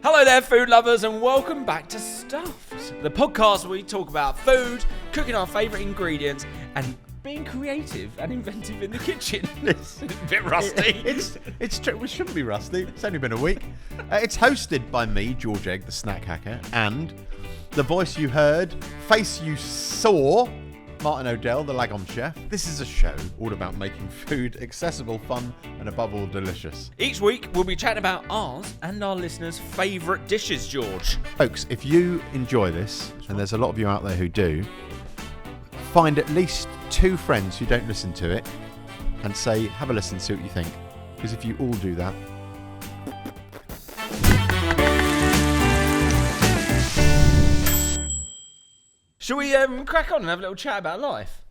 Hello there, food lovers, and welcome back to Stuffed, the podcast where we talk about food, cooking our favourite ingredients, and being creative and inventive in the kitchen. It's a bit rusty. It's true. We shouldn't be rusty. It's only been a week. It's hosted by me, George Egg, the snack hacker, and the voice you heard, face you saw, Martyn Odell, the Lagom Chef. This is a show all about making food accessible, fun, and above all, delicious. Each week, we'll be chatting about ours and our listeners' favourite dishes, George. Folks, if you enjoy this, and there's a lot of you out there who do, find at least 2 friends who don't listen to it and say, have a listen, see what you think. Because if you all do that... Shall we crack on and have a little chat about life?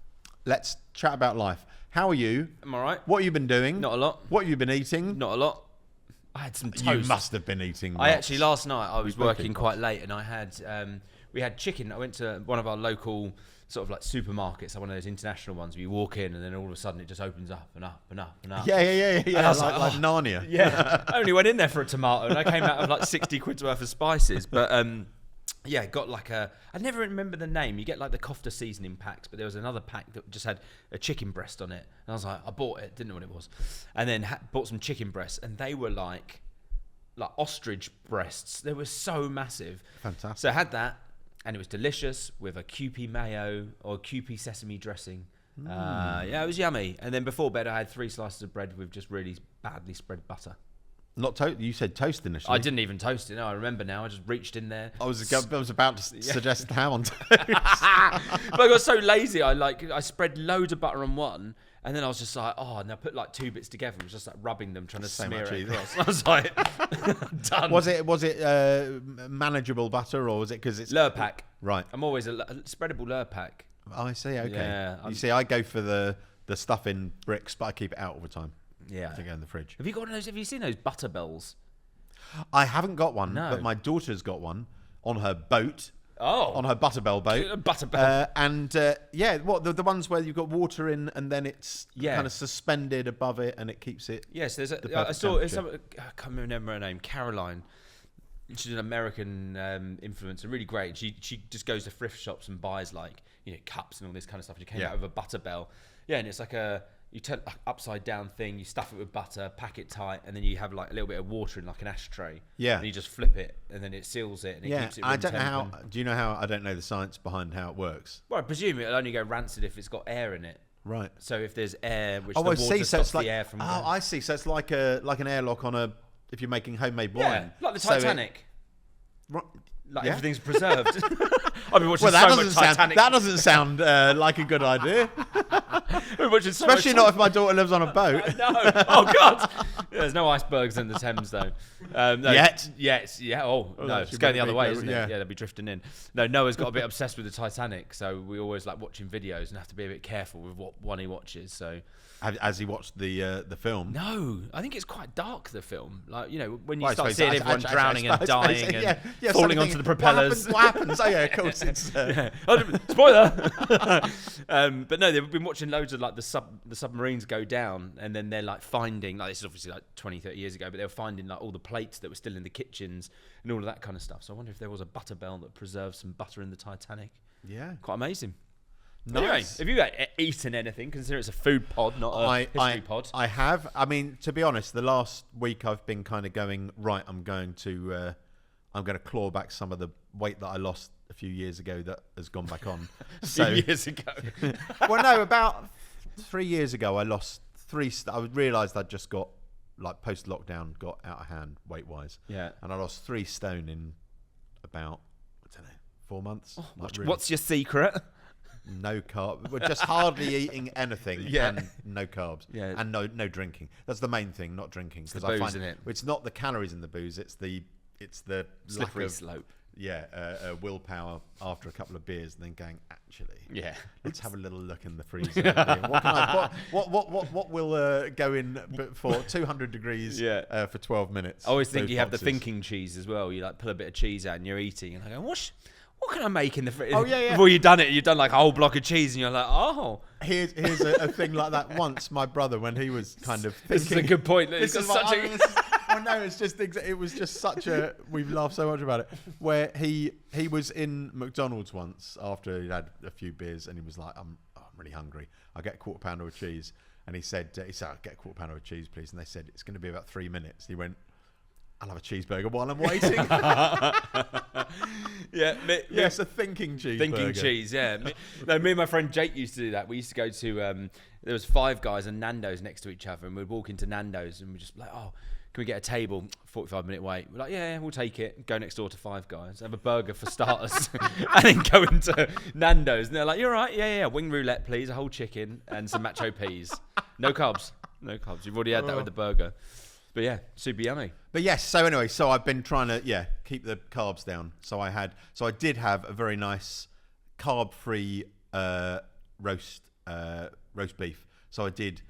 Let's chat about life. How are you? Am I right? What have you been doing? Not a lot. What have you been eating? Not a lot. I had some toast. You must have been eating lots. I actually, last night, I was working quite late and I had, we had chicken. I went to one of our local sort of like supermarkets, one of those international ones where you walk in and then all of a sudden it just opens up and up and up and up. Yeah. And I was like Narnia. Yeah. I only went in there for a tomato and I came out of like 60 quid's worth of spices. But yeah, got like I never remember the name. You get like the kofta seasoning packs, but there was another pack that just had a chicken breast on it. And I was like, I bought it, didn't know what it was. And then bought some chicken breasts and they were like ostrich breasts. They were so massive. Fantastic. So I had that. And it was delicious with a Kewpie mayo or Kewpie sesame dressing. Yeah, it was yummy. And then before bed, I had 3 slices of bread with just really badly spread butter. Not toast. You said toast initially. I didn't even toast it. No, I remember now. I just reached in there. I was about to suggest ham on toast. But I got so lazy. I spread loads of butter on one. And then I was just like, oh, and I put like 2 bits together. I was just like rubbing them, trying to smear it across. I was like, done. Was it manageable butter or was it because it's Lurpak? Right. I'm always a spreadable Lurpak. Oh, I see. Okay. Yeah, you see, I go for the stuff in bricks, but I keep it out all the time. Yeah. To go in the fridge. Have you got one of those? Have you seen those butter bells? I haven't got one, No. but my daughter's got one on her boat. Oh, On her Butterbell boat. Butterbell. Yeah, what the ones where you've got water in and then it's kind of suspended above it and it keeps it. Yes, there's I saw I can't remember her name, Caroline. She's an American influencer, really great. She just goes to thrift shops and buys like cups and all this kind of stuff. She came out with a Butterbell. Yeah, and it's like you turn upside down thing, you stuff it with butter, pack it tight, and then you have like a little bit of water in like an ashtray. Yeah. And you just flip it, and then it seals it, and it keeps it room I don't know temp. how. Do you know how? I don't know the science behind how it works. Well, I presume it'll only go rancid if it's got air in it. Right. So if there's air, which I the water see. So stops it's like the air from. I see. So it's like an airlock on if you're making homemade wine. Like the Titanic. Right. Like everything's preserved. I've been watching so much Titanic. That doesn't sound like a good idea. Especially not if my daughter lives on a boat. No. Oh, God. There's no icebergs in the Thames, though. No, Yet. Yes. Yeah. Oh, no. It's going the other way, isn't it? Yeah, they'll be drifting in. No, Noah's got a bit obsessed with the Titanic, so we always like watching videos and have to be a bit careful with what one he watches. So. Has he watched the film? No, I think it's quite dark, the film. Like, when you Well, start seeing everyone drowning and dying and yeah, falling onto the propellers. What happens? Oh, yeah, of course. It's, Spoiler! But no, they've been watching loads of like the submarines go down and then they're like finding, like this is obviously like 20, 30 years ago, but they were finding like all the plates that were still in the kitchens and all of that kind of stuff. So I wonder if there was a Butterbell that preserved some butter in the Titanic. Yeah. Quite amazing. Nice. Anyway, have you eaten anything? Consider it's a food pod, not a history pod. I have. I mean, to be honest, the last week I've been kind of going, right, I'm going to claw back some of the weight that I lost a few years ago that has gone back on. A few years ago. Well, no, about 3 years ago I lost 3. I realised I'd just got, like, post-lockdown, got out of hand weight-wise. Yeah. And I lost 3 stone in about, 4 months. Oh, what's your secret? No carb. We're just hardly eating anything and no carbs and no drinking. That's the main thing, not drinking. Because I find it's not the calories in the booze. It's the slippery slope. Yeah, willpower after a couple of beers and then going, actually, let's have a little look in the freezer. What will go in for 200 degrees for 12 minutes? I always think you have the thinking cheese as well. You like pull a bit of cheese out and you're eating and I go, what can I make in the fridge? Oh, yeah. Before you've done like a whole block of cheese and you're like, oh. Here's a thing like that. Once my brother, when he was kind of thinking. This is a good point. It's got such Oh no, it's just it was just such a we've laughed so much about it. Where he was in McDonald's once after he'd had a few beers, and he was like, I'm really hungry. I'll get a quarter pounder of cheese. And he said, I'll get a quarter pounder of cheese, please. And they said, it's going to be about 3 minutes. He went, I'll have a cheeseburger while I'm waiting. Yes, a thinking cheeseburger. Thinking cheese, yeah. Me and my friend Jake used to do that. We used to go to, there was Five Guys and Nando's next to each other, and we'd walk into Nando's and we'd just like, oh, can we get a table? 45-minute wait. We're like, yeah, we'll take it. Go next door to Five Guys, have a burger for starters, and then go into Nando's. And they're like, you're right, yeah. Wing roulette, please, a whole chicken and some macho peas. No carbs. You've already had that with the burger. But yeah, super yummy. But yes, so anyway, so I've been trying to keep the carbs down. So I did have a very nice carb-free roast beef. So I did.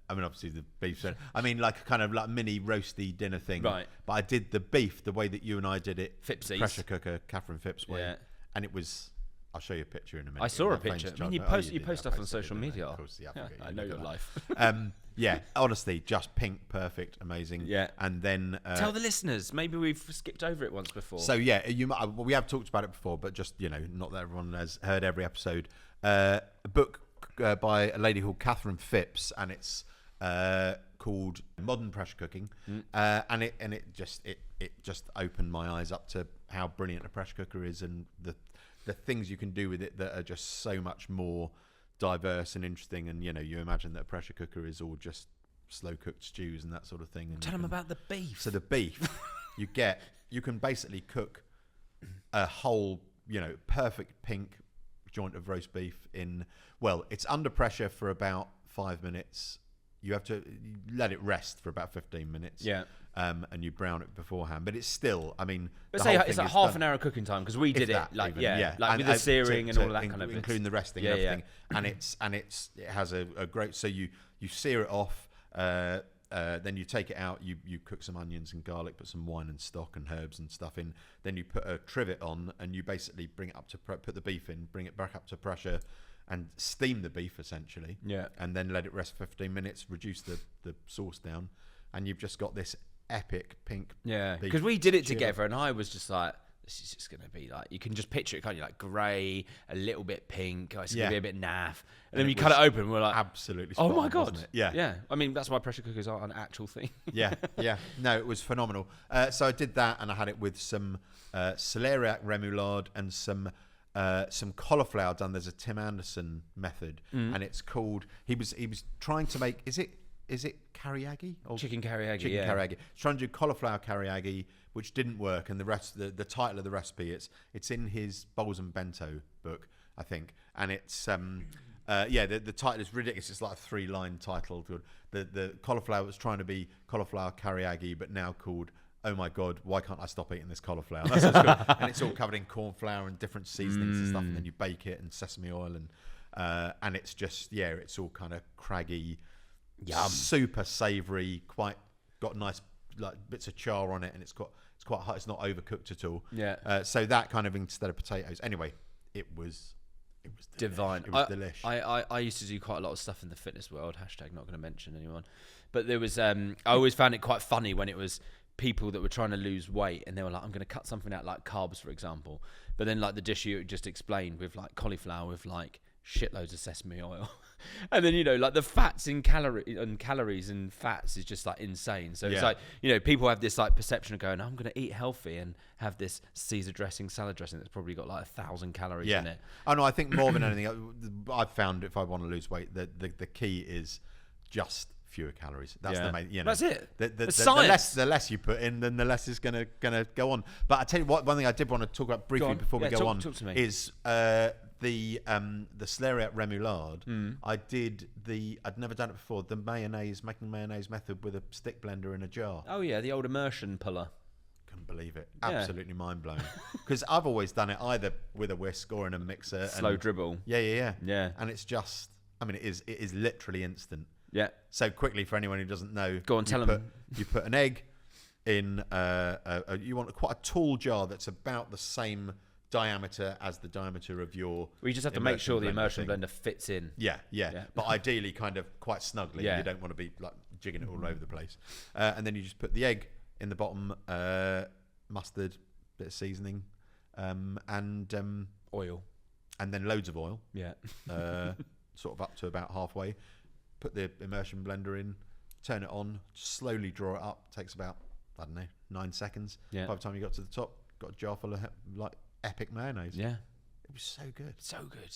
I mean, obviously the beef. I mean, like kind of like mini roasty dinner thing. Right. But I did the beef the way that you and I did it. Phipsies. Pressure cooker, Catherine Phipps way. Yeah. And it was. I'll show you a picture in a minute. I saw a picture. I mean, you post stuff on social media. Of course, I know your life. Yeah, honestly, just pink, perfect, amazing. Yeah. And then tell the listeners. Maybe we've skipped over it once before. So yeah, we have talked about it before, but just not that everyone has heard every episode. A book by a lady called Catherine Phipps, and it's called Modern Pressure Cooking, and it just opened my eyes up to how brilliant a pressure cooker is, and the things you can do with it that are just so much more diverse and interesting. And you imagine that a pressure cooker is all just slow cooked stews and that sort of thing. And tell them about the beef. So the beef you can basically cook a whole perfect pink joint of roast beef in, well, it's under pressure for about 5 minutes. You have to let it rest for about 15 minutes. Yeah. And you brown it beforehand, but it's still. I mean, let's say it's like half an hour cooking time, because we did it like and, with the searing and all of that kind of including the resting and everything. And it has a great. So you sear it off, then you take it out. You cook some onions and garlic, put some wine and stock and herbs and stuff in. Then you put a trivet on, and you basically bring it up to put the beef in, bring it back up to pressure, and steam the beef essentially. Yeah. And then let it rest for 15 minutes. Reduce the sauce down, and you've just got this epic pink. Yeah, because we did it together, and I was just like, this is just going to be like, you can just picture it, can't you? Like grey, a little bit pink. It's going to be a bit naff. And then we cut it open, and we're like, absolutely. Oh my god! Wasn't it? Yeah, yeah. I mean, that's why pressure cookers are an actual thing. Yeah. No, it was phenomenal. So I did that, and I had it with some celeriac remoulade and some cauliflower done. There's a Tim Anderson method, and it's called. He was trying to make. Is it kariagi or chicken kariagi? Chicken kariagi. He's trying to do cauliflower kariagi, which didn't work, and the title of the recipe it's in his bowls and bento book, I think, and it's the title is ridiculous. It's like a 3-line title. The cauliflower was trying to be cauliflower kariagi, but now called, oh my god, why can't I stop eating this cauliflower? That's what's good. And it's all covered in corn flour and different seasonings and stuff, and then you bake it in sesame oil, and it's just it's all kind of craggy. Yum. Super savoury, quite got nice like bits of char on it, and it's quite hot. It's not overcooked at all. Yeah. So that kind of instead of potatoes. Anyway, it was divine. It was delish. I used to do quite a lot of stuff in the fitness world. Hashtag not going to mention anyone. But there was I always found it quite funny when it was people that were trying to lose weight, and they were like, I'm going to cut something out like carbs, for example. But then like the dish you just explained with like cauliflower with like shitloads of sesame oil. And then like the fats in calories and fats is just like insane. So it's like people have this like perception of going, I'm going to eat healthy and have this Caesar dressing, salad dressing that's probably got like 1,000 calories in it. Oh no, I think more than anything, I've found if I want to lose weight, the key is just fewer calories. That's the main. That's it. The less you put in, then the less is gonna go on. But I tell you what, one thing I did want to talk about briefly before we go on is the celeriac remoulade. I'd never done it before. The making mayonnaise method with a stick blender in a jar. Oh yeah, the old immersion puller. Couldn't believe it. Absolutely mind blowing. Because I've always done it either with a whisk or in a mixer. Slow dribble. Yeah. And it's just, I mean, it is literally instant. Yeah. So quickly, for anyone who doesn't know, go on, tell them. You put an egg in. You want quite a tall jar that's about the same diameter as the diameter of your. We just have to make sure the immersion blender fits in. Yeah. But ideally, kind of quite snugly. Yeah. You don't want to be like jigging it all over the place. And then you just put the egg in the bottom, mustard, bit of seasoning, and oil. And then loads of oil. Yeah. Sort of up to about halfway. Put the immersion blender in, turn it on, slowly draw it up. Takes about, I don't know, 9 seconds. Yeah. By the time you got to the top, got a jar full of like epic mayonnaise. Yeah. It was so good. So good.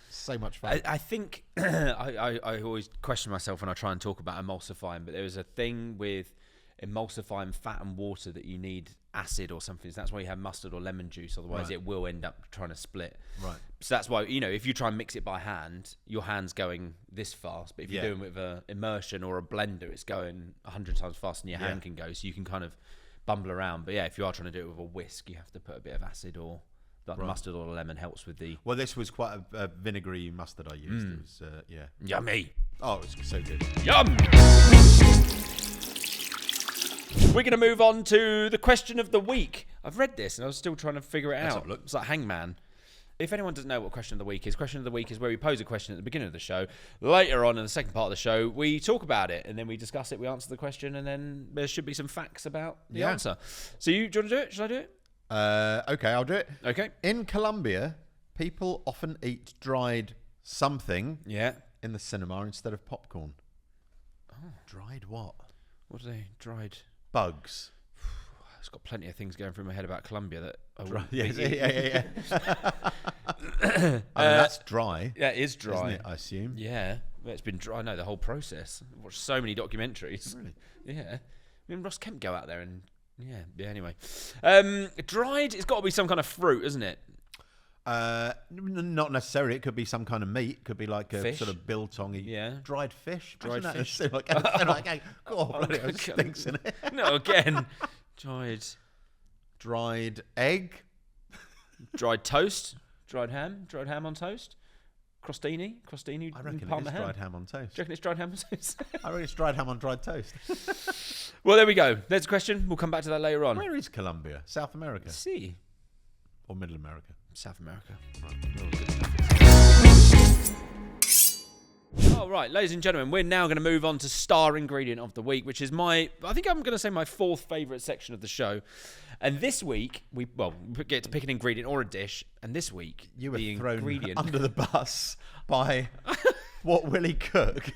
So much fun. I think I always question myself when I try and talk about emulsifying, but there is a thing with emulsifying fat and water that you need acid or something. So that's why you have mustard or lemon juice, otherwise it will end up trying to split. Right. So that's why, if you try and mix it by hand, your hand's going this fast, but if you're doing it with an immersion or a blender, it's going 100 times faster than your hand can go, so you can kind of bumble around. But if you are trying to do it with a whisk, you have to put a bit of acid or mustard or lemon helps with the... Well, this was quite a vinegary mustard I used. It was, Yummy. Oh, it was so good. Yum! We're going to move on to the question of the week. I've read this and I was still trying to figure it out. It's like Hangman. If anyone doesn't know what question of the week is where we pose a question at the beginning of the show. Later on in the second part of the show, we talk about it and then we discuss it, we answer the question, and then there should be some facts about the answer. So do you want to do it? Should I do it? Okay, I'll do it. Okay. In Colombia, people often eat dried something in the cinema instead of popcorn. Oh. Dried what? What are they? Dried... bugs. It's got plenty of things going through my head about Colombia that I yeah. I mean, that's dry. Yeah, it is dry, isn't it, I assume. Yeah, it's been dry. I know the whole process. I've watched so many documentaries. Really? Yeah, I mean Ross Kemp go out there and Anyway, dried. It's got to be some kind of fruit, isn't it? Not necessarily. It could be some kind of meat. It could be like a fish? sort of biltongy. Yeah. Dried fish. Dried fish. It stinks in it. No, again. Dried egg. Dried toast. Dried ham. Dried ham on toast. Crostini. I reckon it is dried ham on toast. Do you reckon it's dried ham on toast? I reckon it's dried ham on dried toast. Well, there we go. There's a question. We'll come back to that later on. Where is Colombia? South America? See. Or Middle America? South America. Right. All right, ladies and gentlemen, we're now going to move on to star ingredient of the week, which is I think I'm going to say my fourth favourite section of the show. And this week, we get to pick an ingredient or a dish. And this week, you were the thrown ingredient under the bus by WhatWillyCook.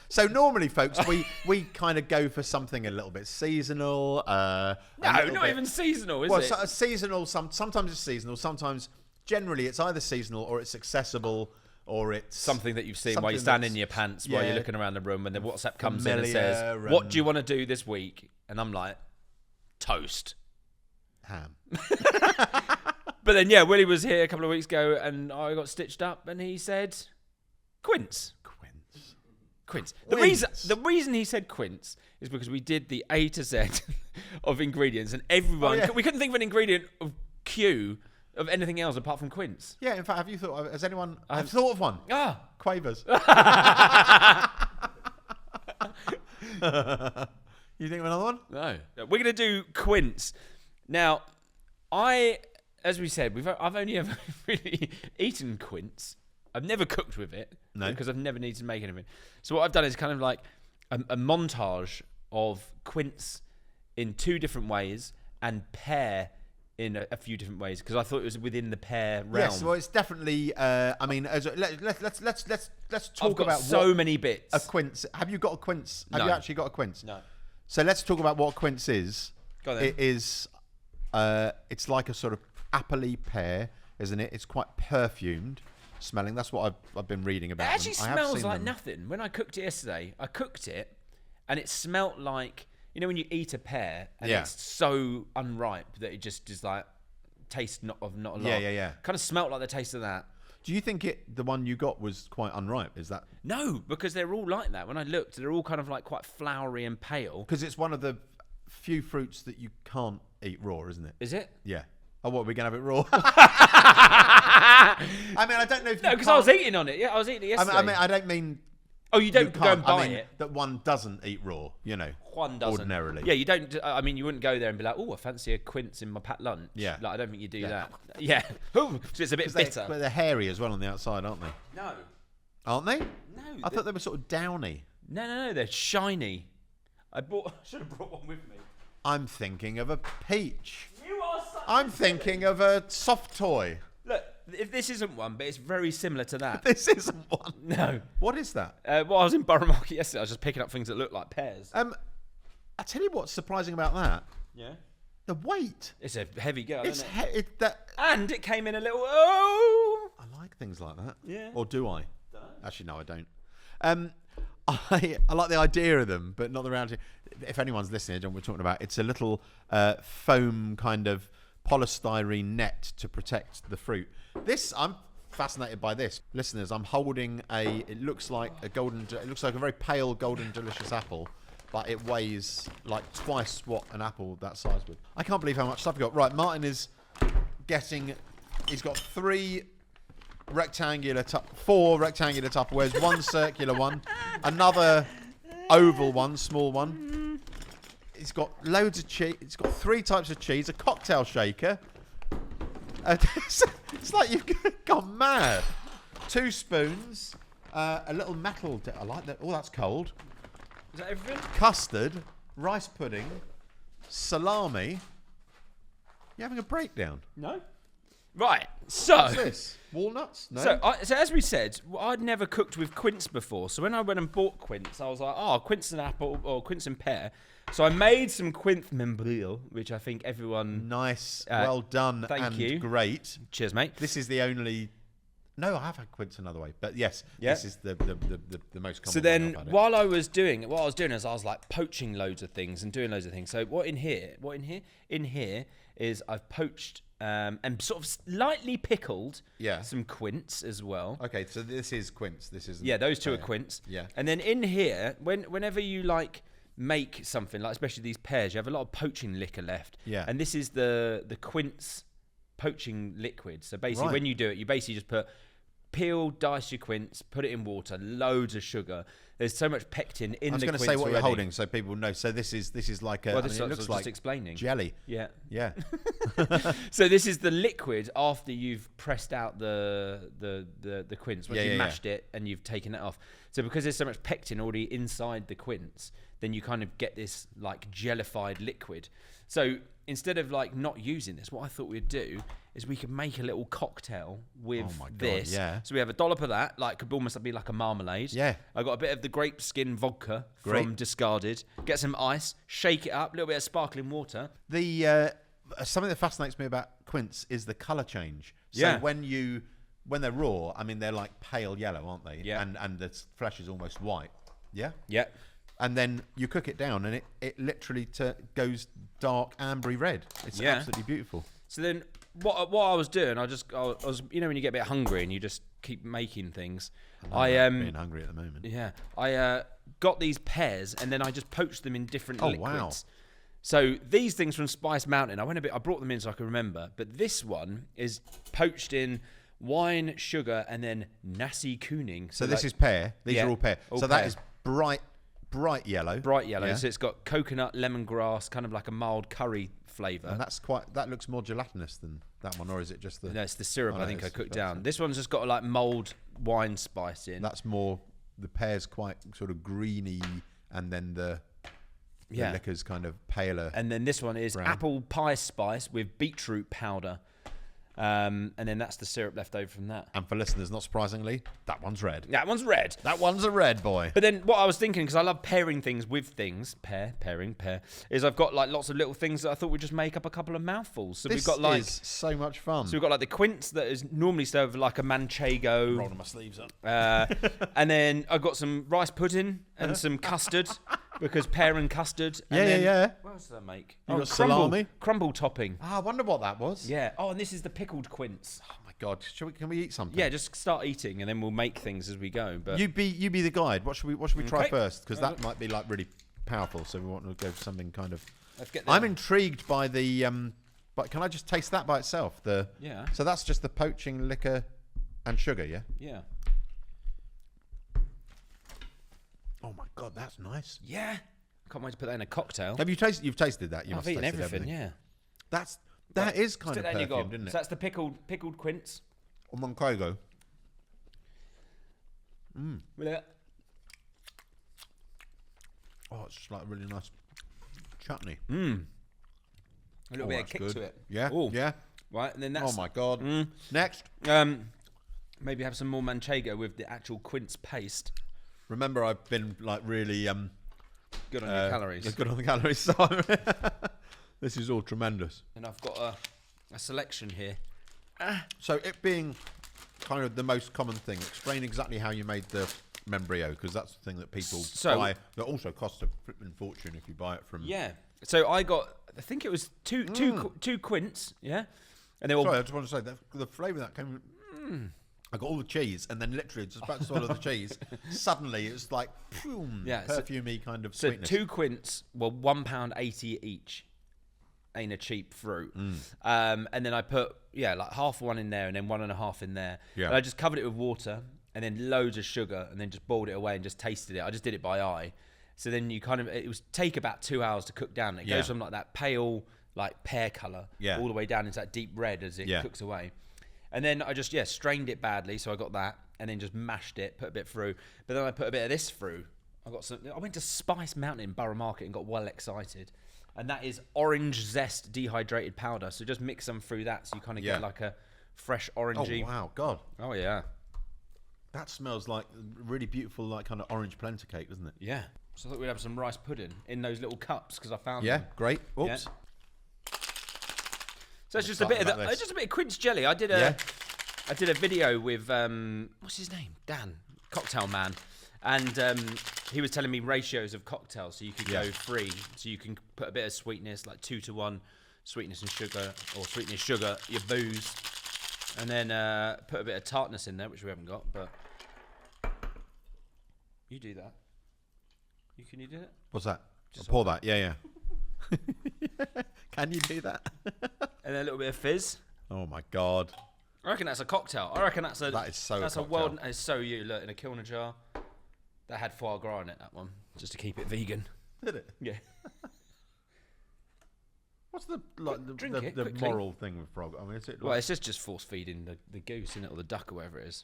So normally, folks, we kind of go for something a little bit seasonal. No, not even seasonal, is it? Well, seasonal. Sometimes it's seasonal. Sometimes, generally, it's either seasonal or it's accessible. Or it's something that you've seen while you're standing in your pants, while you're looking around the room, and the WhatsApp comes in and says, "What do you want to do this week?" And I'm like, "Toast, ham." But then, Willie was here a couple of weeks ago, and I got stitched up, and he said, "Quince." The reason he said quince is because we did the A to Z of ingredients, and everyone we couldn't think of an ingredient of Q. Of anything else apart from quince. Yeah, in fact, have you thought? Has anyone? I've thought of one. Quavers. You think of another one? No. We're gonna do quince. Now, as we said, I've only ever really eaten quince. I've never cooked with it because I've never needed to make anything. So what I've done is kind of like a montage of quince in two different ways and pear in a few different ways because I thought it was within the pear realm. Yes, well, it's definitely. I mean, let's talk about so many bits. A quince. Have you got a quince? Have you actually got a quince? No. So let's talk about what quince is. Go then. It is. It's like a sort of apple-y pear, isn't it? It's quite perfumed smelling. That's what I've been reading about. It actually smells like nothing. When I cooked it yesterday, and it smelt like. You know when you eat a pear and it's so unripe that it just is like taste not a lot. Yeah. Kind of smelt like the taste of that. Do you think the one you got was quite unripe? Is that? No, because they're all like that. When I looked, they're all kind of like quite flowery and pale. Because it's one of the few fruits that you can't eat raw, isn't it? Is it? Yeah. Oh, what, are we going to have it raw? I mean, I don't know if no, because I was eating on it. Yeah, I was eating it yesterday. I mean, I don't mean... Oh, you don't go and buy it? That one doesn't eat raw, One doesn't. Ordinarily. Yeah, you don't... I mean, you wouldn't go there and be like, I fancy a quince in my packed lunch. Yeah. Like, I don't think you do that. Yeah. So it's a bit bitter. They're hairy as well on the outside, aren't they? No. Aren't they? No. I thought they were sort of downy. No, they're shiny. I should have brought one with me. I'm thinking of a peach. You are such I'm thinking of a soft toy. Look, if this isn't one, but it's very similar to that. This isn't one. No. What is that? Well, I was in Borough Market yesterday. I was just picking up things that look like pears. I tell you what's surprising about that. Yeah. The weight. It's a heavy girl, It's isn't it? and it came in a little. Oh. I like things like that. Yeah. Or do I? Dunno. Actually, no, I don't. I like the idea of them, but not the reality. If anyone's listening, John, we're talking about it's a little foam kind of polystyrene net to protect the fruit. I'm fascinated by this, listeners. I'm holding it looks like a very pale golden delicious apple, but it weighs like twice what an apple that size would. I can't believe how much stuff we got. Right, Martyn is he's got four rectangular Tupperwares, one circular one, another oval one, small one. He's got loads of cheese. It's got 3 types of cheese, a cocktail shaker. It's like you've gone mad. 2 spoons, a little metal. I like that. Oh, that's cold. Is that everything? Custard, rice pudding, salami. You having a breakdown? No. Right. So. What's this? Walnuts? No. So as we said, I'd never cooked with quince before. So when I went and bought quince, I was like, oh, quince and apple or quince and pear. So I made some quince membrile, which I think everyone... Nice. Well done. Thank you. Great. Cheers, mate. This is the only... No, I have had quince another way. But yes, this is the most common. So then what I was doing is I was like poaching loads of things and doing loads of things. So in here is I've poached and sort of lightly pickled some quince as well. Okay, so this is quince. This is those two are quince. Yeah. And then in here, whenever you like make something like, especially these pears, you have a lot of poaching liquor left. Yeah. And this is the quince poaching liquid. So basically, when you do it, you basically just dice your quince, put it in water, loads of sugar. There's so much pectin in the quince. I was going to say what already. You're holding, so people know. So this is like a. Well, this it looks just like explaining. Jelly. Yeah. Yeah. So this is the liquid after you've pressed out the quince. Once you've mashed it and you've taken it off. So because there's so much pectin already inside the quince, then you kind of get this like jellified liquid. So instead of like not using this, what I thought we'd do is we could make a little cocktail with this. Yeah. So we have a dollop of that, like could almost be like a marmalade. Yeah. I got a bit of the grape skin vodka from discarded. Get some ice, shake it up, a little bit of sparkling water. The something that fascinates me about quince is the colour change. So when they're raw, I mean they're like pale yellow, aren't they? Yeah. And the flesh is almost white. Yeah. Yeah. And then you cook it down, and it literally goes dark ambery red. It's absolutely beautiful. So then, what I was doing, I was when you get a bit hungry and you just keep making things. I'm being hungry at the moment. Yeah, I got these pears and then I just poached them in different liquids. Wow. So these things from Spice Mountain, I brought them in so I can remember. But this one is poached in wine, sugar, and then nasi kuning. So this is pear. These are all pear. That is bright yellow. Bright yellow. Yeah. So it's got coconut, lemongrass, kind of like a mild curry flavour. And that looks more gelatinous than that one, or is it just the... No, it's the syrup I think I cooked down. This one's just got like mulled wine spice in. That's more, the pear's quite sort of greeny, and then the liquor's kind of paler. And then this one is brown. Apple pie spice with beetroot powder. And then that's the syrup left over from that. And for listeners, not surprisingly, that one's red. That one's red. That one's a red, boy. But then what I was thinking, because I love pairing things with things, pair, is I've got like lots of little things that I thought we'd just make up a couple of mouthfuls. So we've got like... This is so much fun. So we've got like the quince that is normally served with like a manchego. Rolling my sleeves up. And then I've got some rice pudding and some custard. Because pear and custard. And yeah. What else did I make? You got salami? Crumble topping. I wonder what that was. Yeah. Oh, and this is the pickled quince. Oh my God. Can we eat something? Yeah, just start eating and then we'll make things as we go. But you be the guide. What should we try first? Because that might be like really powerful. So we want to go for something kind of... Let's get there. I'm intrigued by the... but can I just taste that by itself? Yeah. So that's just the poaching liquor and sugar, yeah? Yeah. Oh my God, that's nice. Yeah. Can't wait to put that in a cocktail. Have you tasted? You've tasted that. I've eaten everything. Yeah. That is kind of perfumed, isn't it? So that's the pickled quince. Or Moncago. With it. Oh, it's just like a really nice chutney. A little bit of kick good. to it. Yeah, Ooh. yeah. Right, and then that's... Oh my God. Next. Maybe have some more manchego with the actual quince paste. Remember, I've been like really Good on your calories. Good on the calories. So this is all tremendous. And I've got a selection here. So it being kind of the most common thing, explain exactly how you made the membrillo, because that's the thing that people buy. That also costs a flipping fortune if you buy it from. Yeah. So I think it was two quince. Yeah. And they were. Sorry, I just want to say that the flavour that came. I got all the cheese, and then literally just about to swallow the cheese. Suddenly, it's like perfumey kind of sweetness. So 2 quince were £1.80 each. Ain't a cheap fruit. And then I put like half one in there, and then 1.5 in there. Yeah. And I just covered it with water, and then loads of sugar, and then just boiled it away and just tasted it. I just did it by eye. So then it was take about 2 hours to cook down. It goes from like that pale like pear colour all the way down into that deep red as it cooks away. And then I just, strained it badly, so I got that, and then just mashed it, put a bit through. But then I put a bit of this through. I went to Spice Mountain in Borough Market and got well excited. And that is orange zest dehydrated powder. So just mix them through that, so you kind of get like a fresh orangey. Oh, wow, God. Oh, yeah. That smells like really beautiful, like kind of orange polenta cake, doesn't it? Yeah. So I thought we'd have some rice pudding in those little cups, because I found them. Yeah, great. Oops. Yeah. So it's just a bit of quince jelly. I did a video with what's his name, Dan, Cocktail Man, and he was telling me ratios of cocktails, so you could go 3, so you can put a bit of sweetness, like 2 to 1, sweetness and sugar, or sweetness sugar, your booze, and then put a bit of tartness in there, which we haven't got, but you do that. Can you do it? What's that? I'll pour that. Yeah. Can you do that? And then a little bit of fizz. Oh my God! I reckon that's a cocktail. I reckon that's a. That is so. That's a world. It's so you look in a kilner jar. That had foie gras in it. That one, just to keep it vegan. Did it? Yeah. What's the moral thing with frog? I mean, is it? Well, it's just force feeding the goose, isn't it, or the duck, or whatever it is.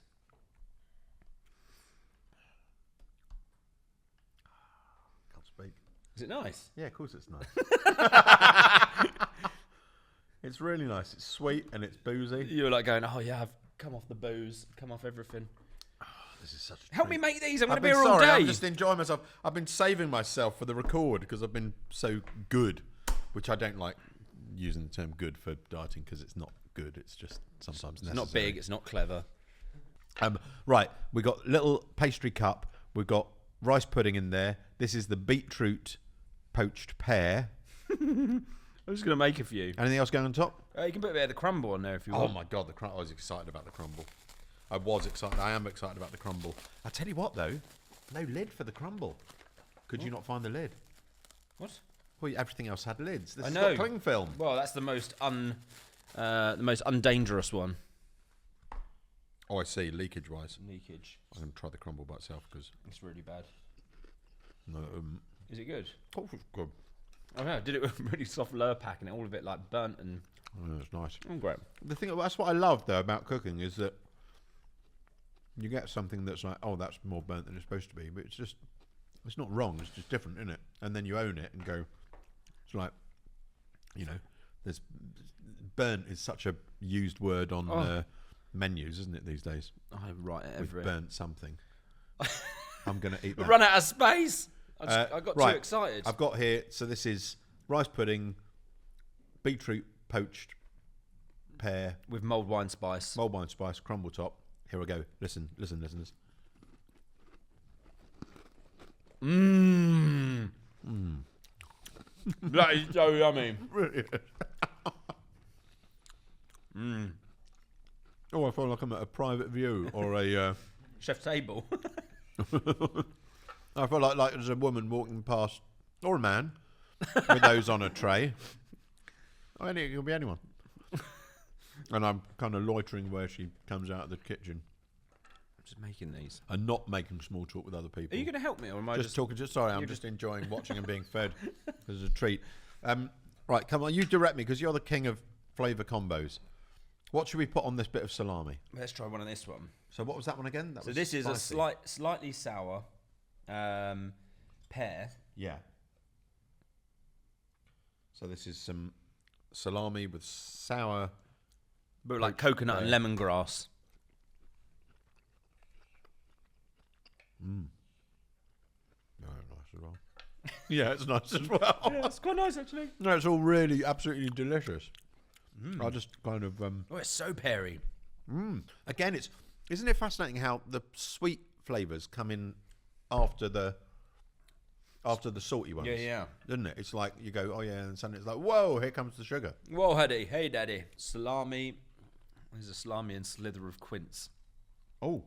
Can't speak. Is it nice? Yeah, of course it's nice. It's really nice. It's sweet and it's boozy. You were like going, oh yeah, I've come off the booze, come off everything. Oh, this is such a Help treat. me make these. I'm going to be here all day. I'm just enjoying myself. I've been saving myself for the record because I've been so good, which I don't like using the term good for dieting because it's not good. It's just sometimes necessary. It's not big. It's not clever. Right, we got little pastry cup. We've got rice pudding in there. This is the beetroot poached pear. I'm just going to make a few. Anything else going on top? You can put a bit of the crumble on there if you want. Oh my God, I was excited about the crumble. I was excited. I am excited about the crumble. I tell you what though, no lid for the crumble. Could you not find the lid? What? Well, everything else had lids. This I has know. got cling film. Well, that's the most undangerous one. Oh, I see. Leakage wise. Leakage. I'm going to try the crumble by itself because it's really bad. No. Is it good? Oh, it's good. Oh yeah, I did it with really soft Lurpak and all of it like burnt and. Oh, it's nice. Oh, great. The thing that's what I love though about cooking is that you get something that's like, oh, that's more burnt than it's supposed to be, but it's not wrong. It's just different, isn't it? And then you own it and go. It's like, there's burnt is such a used word on menus, isn't it these days? I write it We've burnt something. I'm gonna eat that. Run out of space. I got too excited. I've got here. So this is rice pudding, beetroot poached pear with mulled wine spice. Mulled wine spice, crumble top. Here we go. Listen. Mmm. That is so yummy. Mmm. Oh, I feel like I'm at a private view or a chef's table. I feel like there's a woman walking past, or a man, with those on a tray. Oh, it could be anyone. And I'm kind of loitering where she comes out of the kitchen. I'm just making these. And not making small talk with other people. Are you going to help me, or am I just talking? Sorry, I'm just enjoying watching and being fed as a treat. Right, come on, you direct me because you're the king of flavour combos. What should we put on this bit of salami? Let's try one on this one. So what was that one again? So this is a slightly sour pear Yeah. So this is some salami with sour... But like coconut and lemongrass. Mm. No, nice as well. Yeah, it's nice as well. Yeah, it's quite nice actually. No, it's all really absolutely delicious. I just kind of... Oh, it's so peary. Again, isn't it fascinating how the sweet flavours come in after the salty ones? Yeah. Isn't it? It's like you go, oh yeah, and suddenly it's like, whoa, here comes the sugar. Whoa, Huddy. Hey, Daddy. Salami. There's a salami and slither of quince. Oh.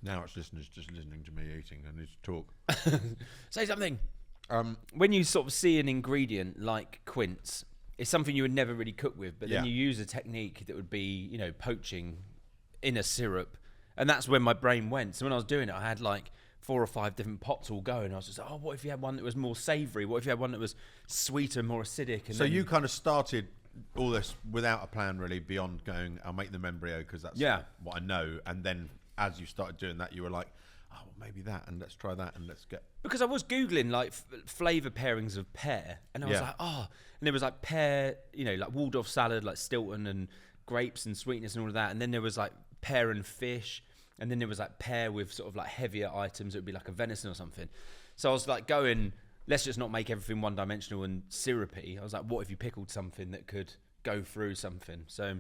Now it's just listening to me eating. I need to talk. Say something. When you sort of see an ingredient like quince, it's something you would never really cook with, but then you use a technique that would be, you know, poaching in a syrup. And that's when my brain went. So when I was doing it, I had like 4 or 5 different pots all going. I was just like, oh, what if you had one that was more savoury? What if you had one that was sweeter, more acidic? And so you kind of started all this without a plan, really, beyond going, I'll make the membrio because that's what I know. And then as you started doing that, you were like, oh, well, maybe that, and let's try that, and let's get... Because I was Googling, like, flavour pairings of pear, and I was like, oh, and there was, like, pear, you know, like Waldorf salad, like Stilton, and grapes and sweetness and all of that, and then there was, like, pear and fish, and then there was, like, pear with sort of, like, heavier items. It would be, like, a venison or something. So I was, like, going, let's just not make everything one-dimensional and syrupy. I was like, what if you pickled something that could go through something? So,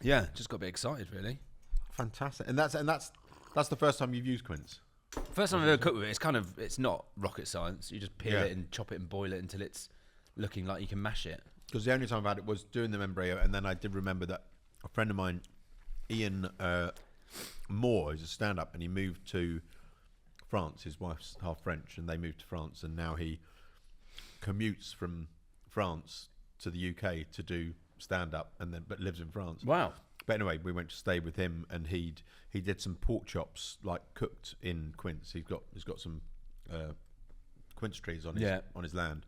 yeah, just got a bit excited, really. Fantastic. And that's the first time you've used quince? First time I've ever cooked with it. It's not rocket science. You just peel it and chop it and boil it until it's looking like you can mash it. Because the only time I've had it was doing the membrio, and then I did remember that a friend of mine, Ian Moore, is a stand-up, and he moved to France. His wife's half French, and they moved to France, and now he commutes from France to the UK to do stand-up, but lives in France. Wow. But anyway, we went to stay with him, and he did some pork chops like cooked in quince. He's got some quince trees on his land,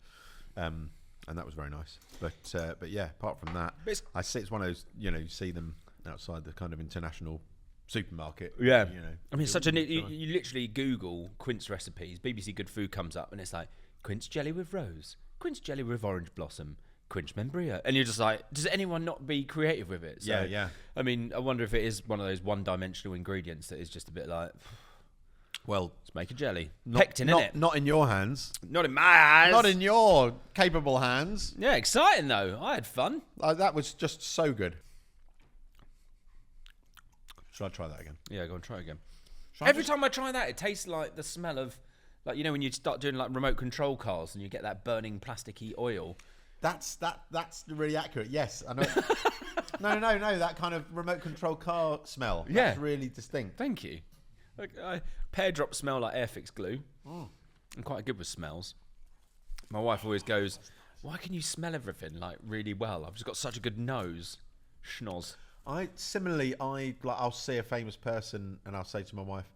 and that was very nice. But yeah, apart from that, I see it's one of those, you know, you see them outside the kind of international supermarket. Yeah, you know. I mean, it's such a you literally Google quince recipes. BBC Good Food comes up, and it's like quince jelly with rose, quince jelly with orange blossom, quince membria, and you're just like, does anyone not be creative with it? So, yeah. I mean, I wonder if it is one of those one-dimensional ingredients that is just a bit like, well, let's make a jelly. Pectin, innit? Not in your hands. Not in my hands. Not in your capable hands. Yeah, exciting though. I had fun. That was just so good. Should I try that again? Yeah, go on, try again. Every time I try that, it tastes like the smell of, like, you know, when you start doing like remote control cars and you get that burning plasticky oil. That's really accurate. Yes, I know. No. That kind of remote control car smell. Yeah, that's really distinct. Thank you. Like, pear drops smell like Airfix glue. I'm quite good with smells. My wife always goes, "Why can you smell everything like really well? I've just got such a good nose." Schnoz. I'll see a famous person and I'll say to my wife,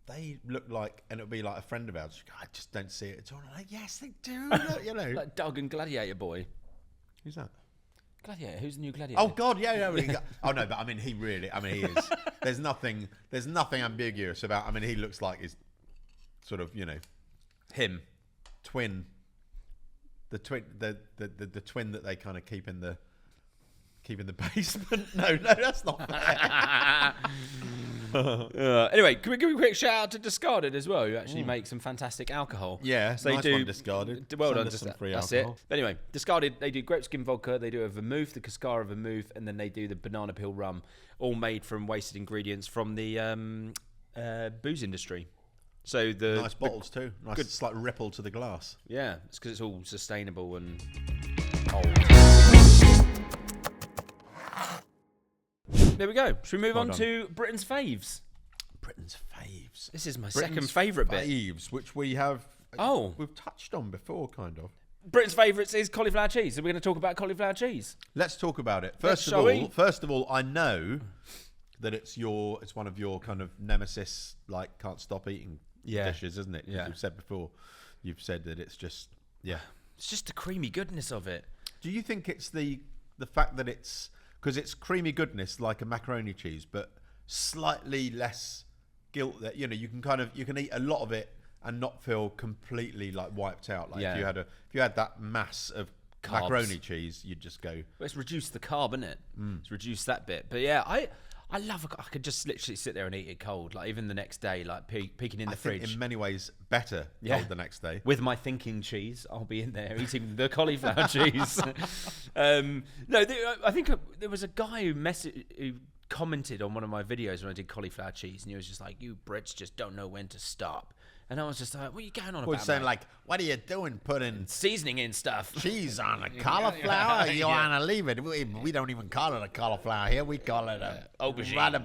they look like, and it'll be like a friend of ours. She goes, I just don't see it at all. I'm like, yes, they do. Look, you know, like Doug and Gladiator Boy. Who's that? Gladiator. Who's the new Gladiator? Oh God, yeah. Oh no, but I mean, he is. There's nothing ambiguous about. I mean, he looks like his sort of, you know, him twin. The twin that they kind of keep in the basement. No, that's not fair. Anyway, can we give a quick shout out to Discarded as well, who actually make some fantastic alcohol. Yeah, so they nice do one, Discarded. Well done, some free that's alcohol. it. But anyway, Discarded, they do grape skin vodka, they do a vermouth, the Cascara vermouth, and then they do the banana peel rum, all made from wasted ingredients from the booze industry. So the nice bottles too. Nice, good, slight ripple to the glass. Yeah, it's because it's all sustainable and old. There we go. Should we move on to Britain's faves? Britain's faves. This is my second favourite bit. Faves, which we have. We've touched on before, kind of. Britain's favourites is cauliflower cheese. So we're going to talk about cauliflower cheese. Let's talk about it. First of all, I know that it's one of your kind of nemesis, like can't stop eating dishes, isn't it? Yeah. You've said before. You've said that it's just It's just the creamy goodness of it. Do you think it's the fact that it's because it's creamy goodness like a macaroni cheese, but slightly less guilt that you can eat a lot of it and not feel completely like wiped out. Like if you had that mass of Carbs. macaroni cheese, you'd just go. Well, it's reduce the carb, isn't it? It's reduce that bit. But yeah, I love. I could just literally sit there and eat it cold, like even the next day, like peeking in the fridge. Think in many ways, better cold the next day. With my thinking cheese, I'll be in there eating the cauliflower cheese. No, I think there was a guy who commented on one of my videos when I did cauliflower cheese, and he was just like, "You Brits just don't know when to stop." And I was just like, what are you going on about, saying mate? like, what are you doing putting seasoning in stuff? cheese on a cauliflower? You want to leave it? We don't even call it a cauliflower here. We call it a aubergine.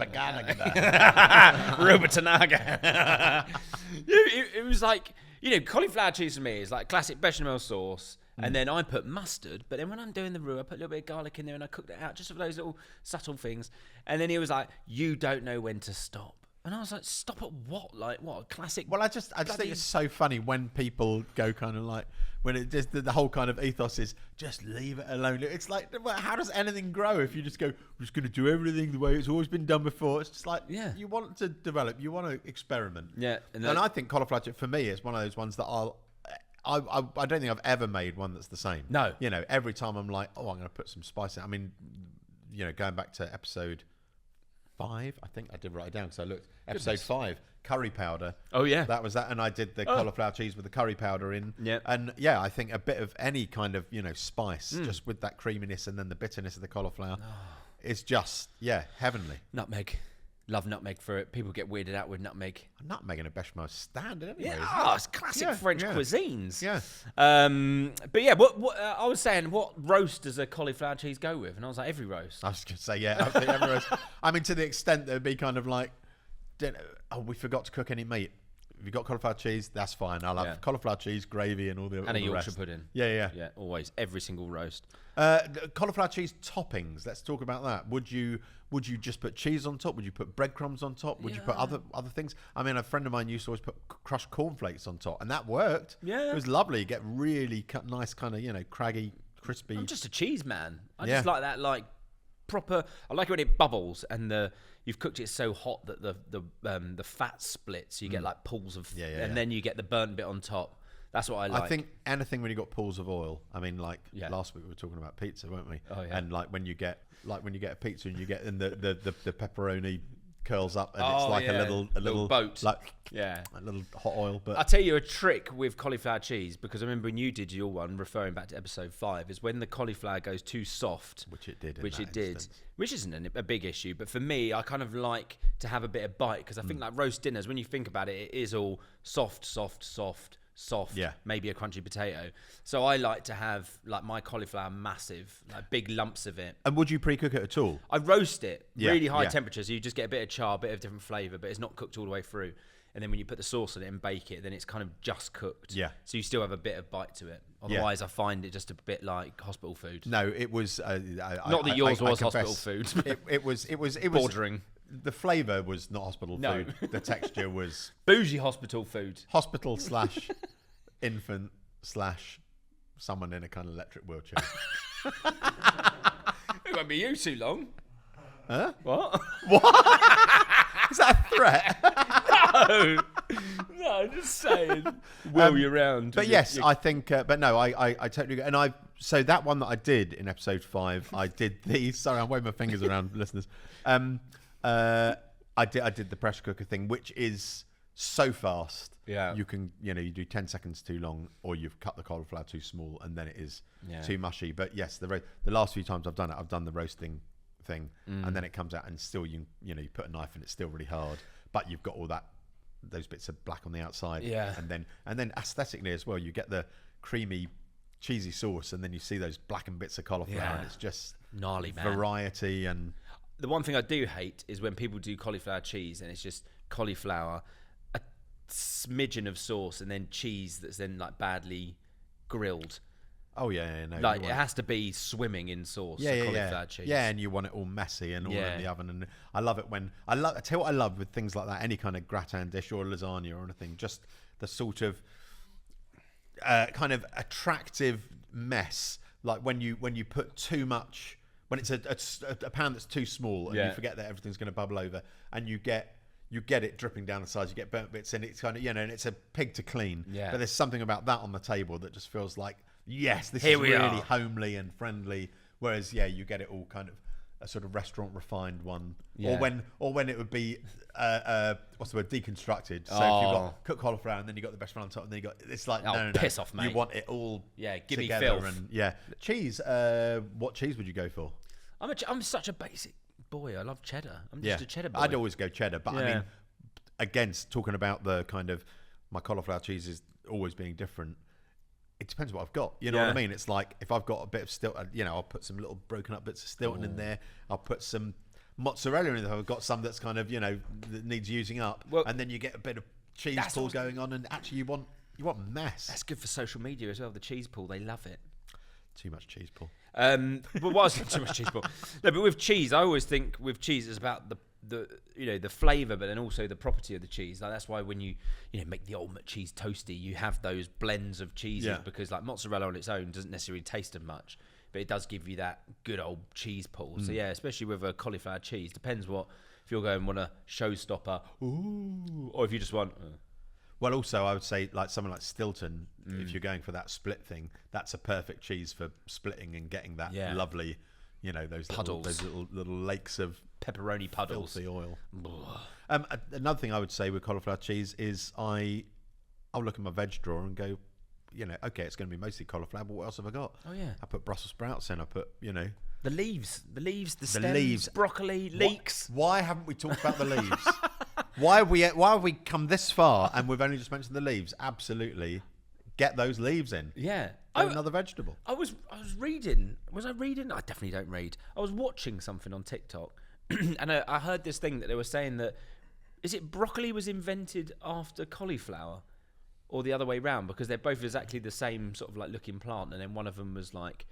Rubitanaga. It was like, cauliflower cheese for me is like classic bechamel sauce. And then I put mustard, but then when I'm doing the roux, I put a little bit of garlic in there and I cooked it out just for those little subtle things. And then he was like, you don't know when to stop. And I was like, stop at what? Like, what? A classic. Well, I just think it's so funny when people go kind of like, when it just, the whole kind of ethos is just leave it alone. It's like, how does anything grow if you just go, I'm just going to do everything the way it's always been done before? It's just like, you want to develop, you want to experiment. Yeah. And I think cauliflower chip, for me, is one of those ones that I don't think I've ever made one that's the same. No. Every time I'm like, I'm going to put some spice in. I mean, going back to episode 5, I think I did write it down because I looked. Episode 5, curry powder. Oh yeah, that was that, and I did the cauliflower cheese with the curry powder in. Yeah, and I think a bit of any kind of spice, just with that creaminess and then the bitterness of the cauliflower, is just heavenly. Nutmeg, love nutmeg for it. People get weirded out with nutmeg. Nutmeg and a bechamel standard, anyway. Yeah, it's classic French cuisines. Yeah. But yeah, what I was saying, what roast does a cauliflower cheese go with? And I was like, every roast. I was going to say, I think every roast. I mean, to the extent that it'd be kind of like, we forgot to cook any meat. If you've got cauliflower cheese, that's fine. I'll have cauliflower cheese, gravy, and all the and a Yorkshire pudding. Yeah, always, every single roast. Cauliflower cheese toppings. Let's talk about that. Would you just put cheese on top? Would you put breadcrumbs on top? Would you put other things? I mean, a friend of mine used to always put crushed cornflakes on top, and that worked. Yeah, it was lovely. You get really nice kind of craggy, crispy. I'm just a cheese man. I just like that, like proper. I like it when it bubbles and you've cooked it so hot that the fat splits. You get like pools of, and then you get the burnt bit on top. That's what I like. I think anything when you got pools of oil. I mean, like last week we were talking about pizza, weren't we? Oh yeah. And like when you get a pizza and you get the pepperoni curls up and it's like a little boat, like a little hot oil. But I'll tell you a trick with cauliflower cheese, because I remember when you did your one, referring back to episode 5, is when the cauliflower goes too soft, which it did, which isn't a big issue, but for me, I kind of like to have a bit of bite, because I think like roast dinners, when you think about it, it is all soft, maybe a crunchy potato. So I like to have like my cauliflower massive, like big lumps of it. And would you pre-cook it at all? I roast it really high temperature, so you just get a bit of char, a bit of different flavour, but it's not cooked all the way through. And then when you put the sauce on it and bake it, then it's kind of just cooked. Yeah. So you still have a bit of bite to it. Otherwise, I find it just a bit like hospital food. No, it was not that yours was hospital food. It was bordering. The flavour was not hospital food. The texture was bougie hospital food. Hospital / infant / someone in a kind of electric wheelchair. It won't be you too long. Huh? What? Is that a threat? No, I'm just saying. Wheel you around. But yes, I think. But no, I totally agree. And so that one that I did in episode 5, I did the. Sorry, I'm waving my fingers around, listeners. I did the pressure cooker thing, which is so fast. Yeah. You can, you do 10 seconds too long, or you've cut the cauliflower too small, and then it is too mushy. But yes, the last few times I've done it, I've done the roasting thing, and then it comes out, and still you put a knife in, it's still really hard, but you've got all those bits of black on the outside. Yeah. And then aesthetically as well, you get the creamy, cheesy sauce, and then you see those blackened bits of cauliflower, and it's just gnarly, man. Variety. And the one thing I do hate is when people do cauliflower cheese and it's just cauliflower, a smidgen of sauce, and then cheese that's then like badly grilled. Oh yeah, no. Like it has to be swimming in sauce. Cauliflower cheese. Yeah, and you want it all messy and all in the oven. And I love it when I tell you what I love with things like that. Any kind of gratin dish or lasagna or anything, just the sort of kind of attractive mess. Like when you put too much, when it's a pan that's too small, and you forget that everything's going to bubble over, and you get you get it dripping down the sides, you get burnt bits, and it's kind of, and it's a pig to clean. Yeah. But there's something about that on the table that just feels like, yes, this Here is we really are. homely and friendly. Whereas, you get it all kind of a sort of restaurant refined one, Yeah. or when it would be what's the word, deconstructed. So if you've got cooked cauliflower and then you got the bechamel on top, and then you got, it's like no, piss off, mate. You want it all Give me together. filth. And cheese. What cheese would you go for? I'm such a basic boy. I love cheddar. I'm just a cheddar boy. I'd always go cheddar, but I mean, against talking about the kind of my cauliflower cheese is always being different. It depends what I've got. You know what I mean? It's like if I've got a bit of Stilton, I'll put some little broken up bits of Stilton in there. I'll put some mozzarella in there. I've got some that's kind of, that needs using up. Well, and then you get a bit of cheese pool going on, and actually you want mess. That's good for social media as well. The cheese pool, they love it. Too much cheese pool. But what was too much cheese pool? No, but with cheese, I always think with cheese it's about the flavour, but then also the property of the cheese. Like that's why when you make the ultimate cheese toasty, you have those blends of cheeses because like mozzarella on its own doesn't necessarily taste as much, but it does give you that good old cheese pool. So especially with a cauliflower cheese, depends if you're going want a showstopper, or if you just want. Well, also I would say like something like Stilton, if you're going for that split thing, that's a perfect cheese for splitting and getting that lovely, those puddles, those little lakes of pepperoni puddles, filthy oil. Another thing I would say with cauliflower cheese is I'll look at my veg drawer and go, okay, it's going to be mostly cauliflower, but what else have I got? Oh yeah, I put Brussels sprouts in. I put the leaves, the stems, broccoli, leeks. Why haven't we talked about the leaves? Why have we come this far and we've only just mentioned the leaves? Absolutely, get those leaves in. Yeah, another vegetable. I was reading. Was I reading? I definitely don't read. I was watching something on TikTok, and I heard this thing that they were saying that is it broccoli was invented after cauliflower, or the other way round, because they're both exactly the same sort of like looking plant, and then one of them was like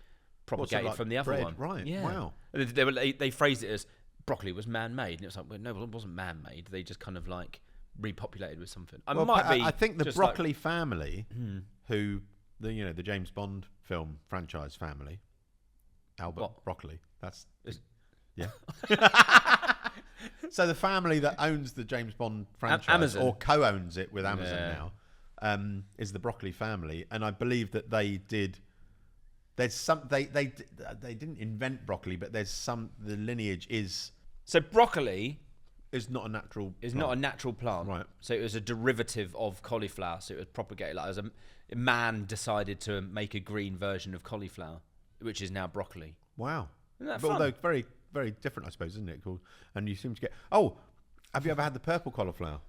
propagated from the other one. Right. Yeah. Wow. They phrased it as broccoli was man-made, and it was like, well, no, it wasn't man-made. They just kind of like repopulated with something. I think the broccoli family, who the James Bond film franchise family, Albert Broccoli. Yeah. So the family that owns the James Bond franchise, Amazon, or co-owns it with Amazon now, is the Broccoli family, and I believe that they did. There's some they didn't invent broccoli, but there's some the lineage is. So broccoli is not a natural plant, right? So it was a derivative of cauliflower. So it was propagated like as a man decided to make a green version of cauliflower, which is now broccoli. Wow, isn't that fun? Although very very different, I suppose, isn't it? Called, and you seem to get. Oh, have you ever had the purple cauliflower?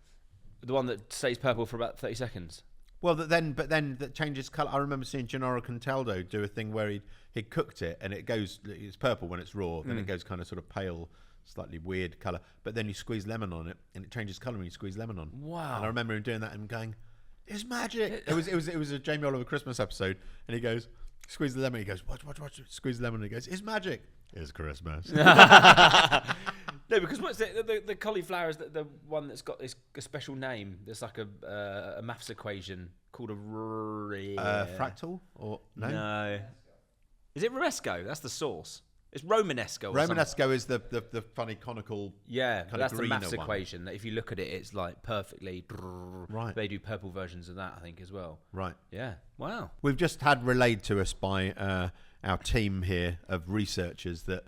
The one that stays purple for about 30 seconds. Well, but then that changes colour. I remember seeing Gennaro Contaldo do a thing where he cooked it and it's purple when it's raw, then it goes kind of sort of pale, slightly weird colour. But then you squeeze lemon on it and it changes colour when you squeeze lemon on. Wow! And I remember him doing that and going, "It's magic!" It was a Jamie Oliver Christmas episode, and he goes, "Squeeze the lemon." He goes, "Watch!" Squeeze the lemon, and he goes, "It's magic." It's Christmas. No, because what's the cauliflower is the one that's got a special name. There's like a maths equation called a fractal or no? No, is it Romesco? That's the sauce. It's Romanesco. Romanesco is the funny conical. Yeah, kind that's of the maths one. equation. That if you look at it, it's like perfectly. Right. They do purple versions of that, I think, as well. Right. Yeah. Wow. We've just had relayed to us by our team here of researchers that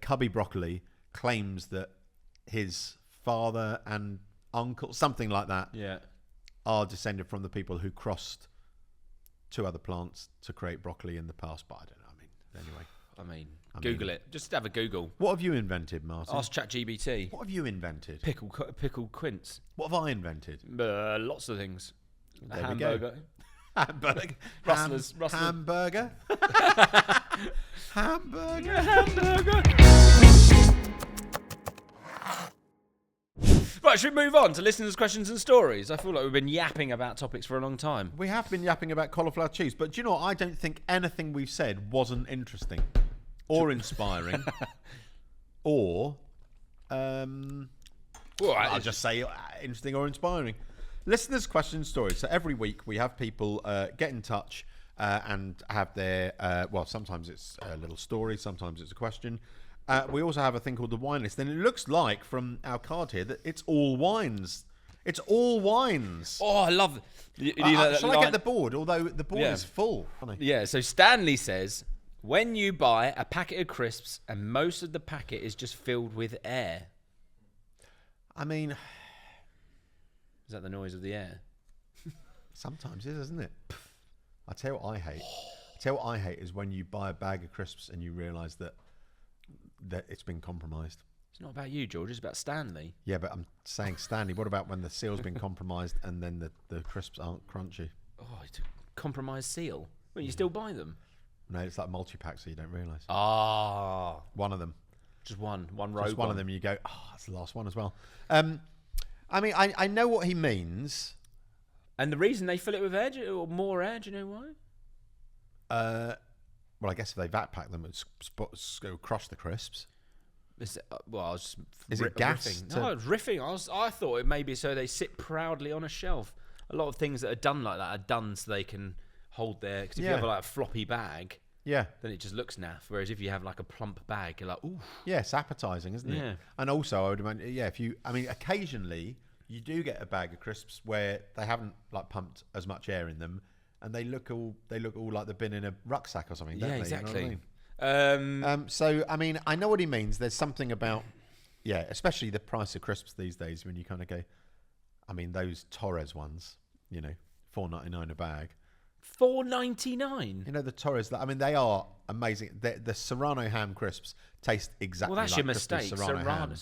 Cubby Broccoli claims that his father and uncle, something like that, are descended from the people who crossed two other plants to create broccoli in the past. But I don't know. I mean, Google it. Just have a Google. What have you invented, Martyn? Ask ChatGPT. What have you invented? Pickle quince. What have I invented? Lots of things. There Hamburger. Hamburger. Rustlers. Hamburger. Hamburger. Hamburger. Right, should we move on to listeners' questions and stories? I feel like we've been yapping about topics for a long time. We have been yapping about cauliflower cheese, but do you know what? I don't think anything we've said wasn't interesting or inspiring or, I'll just say interesting or inspiring. Listeners' questions, stories. So every week we have people get in touch and have their, sometimes it's a little story, sometimes it's a question. We also have a thing called the Whine List, and it looks like from our card here that it's all wines. It's all wines. Oh, I love it. Shall I get the board? Although the board is full. Yeah, so Stanley says, when you buy a packet of crisps and most of the packet is just filled with air. I mean... Is that the noise of the air? Sometimes it is, isn't it? I tell you what I hate. Is when you buy a bag of crisps and you realise that it's been compromised. It's not about you, George. It's about Stanley. Yeah, but I'm saying, Stanley, what about when the seal's been compromised and then the crisps aren't crunchy? Oh, it's a compromised seal. Well, you still buy them? No, it's like multi-pack, so you don't realise. Ah. One of them. Just one rogue. Just one of them, you go, that's the last one as well. I mean, I know what he means. And the reason they fill it with air, or more air, do you know why? Well, I guess if they vat pack them, it's crush the crisps. Is it gas? Riffing. No, I was riffing. I thought it may be so they sit proudly on a shelf. A lot of things that are done like that are done so they can hold their... Because if you have like a floppy bag, then it just looks naff. Whereas if you have like a plump bag, you're like, ooh. Yeah, it's appetising, isn't it? And also, I would imagine, occasionally you do get a bag of crisps where they haven't like pumped as much air in them, and they look all like they've been in a rucksack or something. Don't they? Exactly. You know what I mean? So I mean, I know what he means. There's something about especially the price of crisps these days when you kind of go. I mean, those Torres ones, $4.99 a bag. $4.99. You know the Torres. I mean, they are amazing. The Serrano ham crisps taste exactly. Well, that's like your mistake. Serrano ham.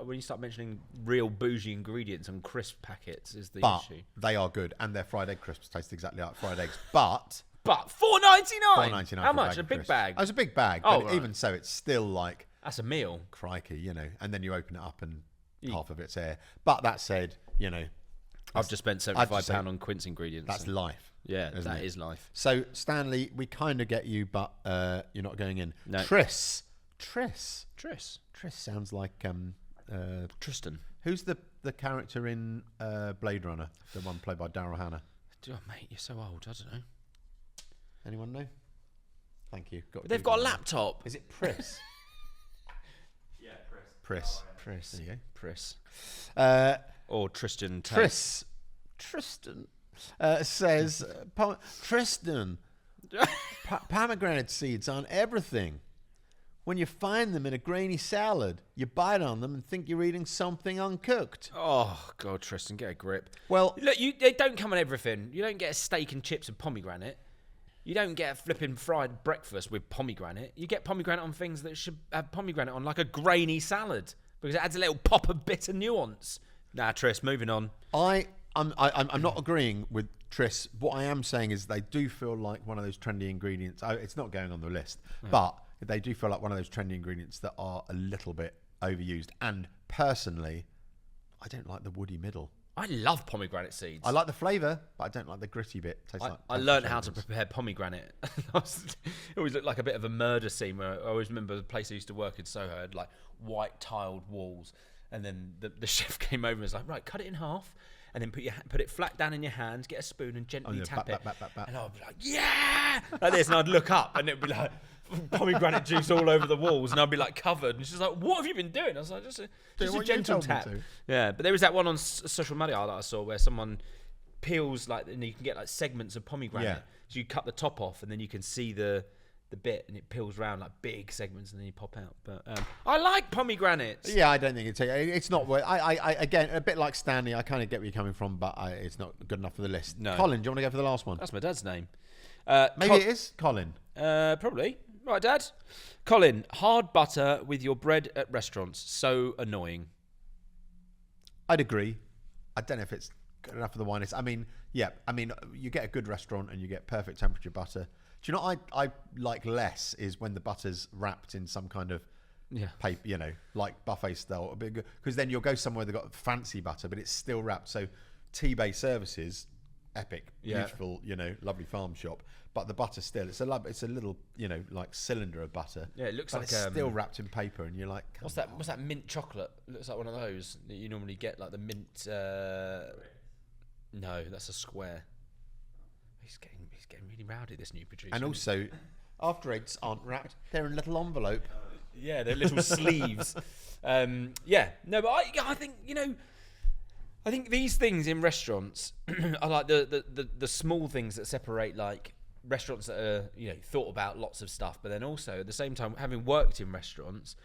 When you start mentioning real bougie ingredients on crisp packets, is the issue. They are good, and their fried egg crisps taste exactly like fried eggs. But $4.99. $4.99. How much? A big bag. Oh, it's a big bag. Oh, but right. Even so, it's still like that's a meal. Crikey, and then you open it up and half of it's air. But that said, I've just spent £75 on QUINCE ingredients. That's life. Yeah, that is life. So, Stanley, we kind of get you, but you're not going in. No. Triss sounds like Tristan. Who's the character in Blade Runner? The one played by Daryl Hannah. Oh, mate, you're so old. I don't know. Anyone know? Thank you. They've got a laptop. Is it Priss? Yeah, Priss. Priss. There you go. Priss. Or Tristan. Tristan says, Tristan, pomegranate seeds on everything. When you find them in a grainy salad, you bite on them and think you're eating something uncooked. Oh, God, Tristan, get a grip. Well, look, they don't come on everything. You don't get a steak and chips and pomegranate. You don't get a flipping fried breakfast with pomegranate. You get pomegranate on things that should have pomegranate on, like a grainy salad, because it adds a little pop of bitter nuance. Nah, Tris, moving on. I'm not agreeing with Triss. What I am saying is they do feel like one of those trendy ingredients. It's not going on the list, but they do feel like one of those trendy ingredients that are a little bit overused. And personally, I don't like the woody middle. I love pomegranate seeds. I like the flavour, but I don't like the gritty bit. I learned how to prepare pomegranate. It always looked like a bit of a murder scene. Where I always remember the place I used to work in Soho had like white tiled walls, and then the chef came over and was like, right, cut it in half. And then put it flat down in your hands, get a spoon and gently tap it. And I'd be like, yeah! Like this, and I'd look up and it'd be like pomegranate juice all over the walls, and I'd be like covered. And she's like, what have you been doing? I was like, just a gentle tap. Yeah, but there was that one on social media that I saw where someone peels and you can get like segments of pomegranate. Yeah. So you cut the top off and then you can see the bit, and it peels around like big segments, and then you pop out. But I like pomegranates. Yeah, I don't think it's not worth. I again, a bit like Stanley, I kind of get where you're coming from, but it's not good enough for the list. No. Colin, do you want to go for the last one? That's my dad's name. Maybe it is Colin. Probably. Right, Dad. Colin, hard butter with your bread at restaurants. So annoying. I'd agree. I don't know if it's good enough for the wine list. I mean, you get a good restaurant and you get perfect temperature butter. Do you know what I like less is when the butter's wrapped in some kind of paper, like buffet style. Because then you'll go somewhere they've got fancy butter, but it's still wrapped. So T-Bay Services, epic, beautiful, lovely farm shop. But the butter still, it's a little, like cylinder of butter. Yeah, it looks like it's still wrapped in paper, and you're like, what's that mint chocolate? It looks like one of those that you normally get, like the mint. No, that's a square. He's getting really rowdy, this new producer. And also, after eggs aren't wrapped, they're in a little envelope. Yeah, their little sleeves. Yeah, no, but I think I think these things in restaurants are like the small things that separate like restaurants that are thought about lots of stuff, but then also at the same time, having worked in restaurants,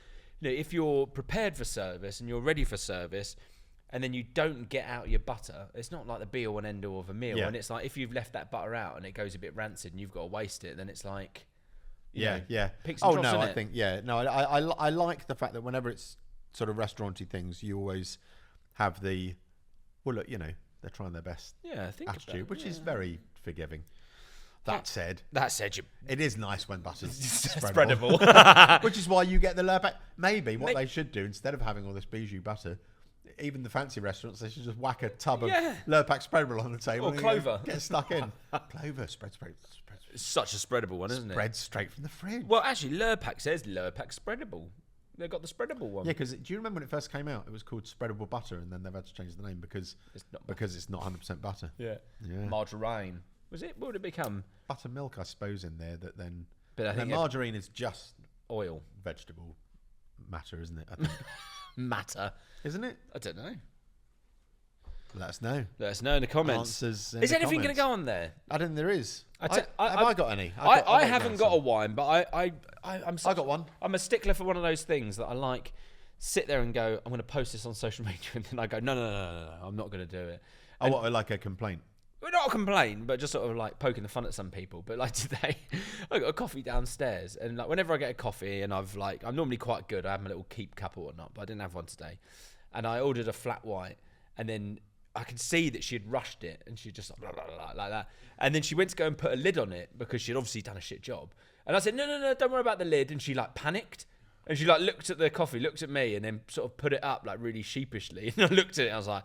if you're prepared for service and you're ready for service, and then you don't get out your butter, it's not like the be all and end all of a meal. Yeah. And it's like if you've left that butter out and it goes a bit rancid and you've got to waste it, then it's like Yeah. picks and troughs, I innit? think I like the fact that whenever it's sort of restauranty things, you always have the look, they're trying their best Yeah, I think attitude, which is very forgiving. That said, it is nice when butter's spreadable. Which is why you get the Lurpak. Maybe what they should do, instead of having all this bijou butter, even the fancy restaurants, they should just whack a tub of Lurpak spreadable on the table. Or clover. Get stuck in. Clover, spread. It's such a spreadable one, isn't it? Spread straight from the fridge. Well, actually, Lurpak says Lurpak spreadable. They've got the spreadable one. Yeah, because do you remember when it first came out? It was called spreadable butter, and then they've had to change the name because it's not 100% butter. Yeah. Margarine. Was it? What would it become? Buttermilk, I suppose, in there. That then. But I think margarine is just oil, vegetable matter, isn't it? I think. Matter, isn't it? I don't know. Let us know. Let us know in the comments. Answers in is the anything going to comments. go on there? I don't think there is. Have I got any? I haven't got a wine, but I got one. I'm a stickler for one of those things that I like. Sit there and go, I'm going to post this on social media, and then I go, no, I'm not going to do it. Oh, what, like a complaint? Well, not a complaint, but just sort of like poking the fun at some people. But like today, I got a coffee downstairs, and like whenever I get a coffee, and I'm normally quite good. I have my little keep cup or whatnot, but I didn't have one today, and I ordered a flat white, and then I could see that she had rushed it, and she just blah, blah, blah, like that. And then she went to go and put a lid on it because she'd obviously done a shit job. And I said, no, don't worry about the lid. And she like panicked, and she like looked at the coffee, looked at me, and then sort of put it up like really sheepishly. And I looked at it, and I was like,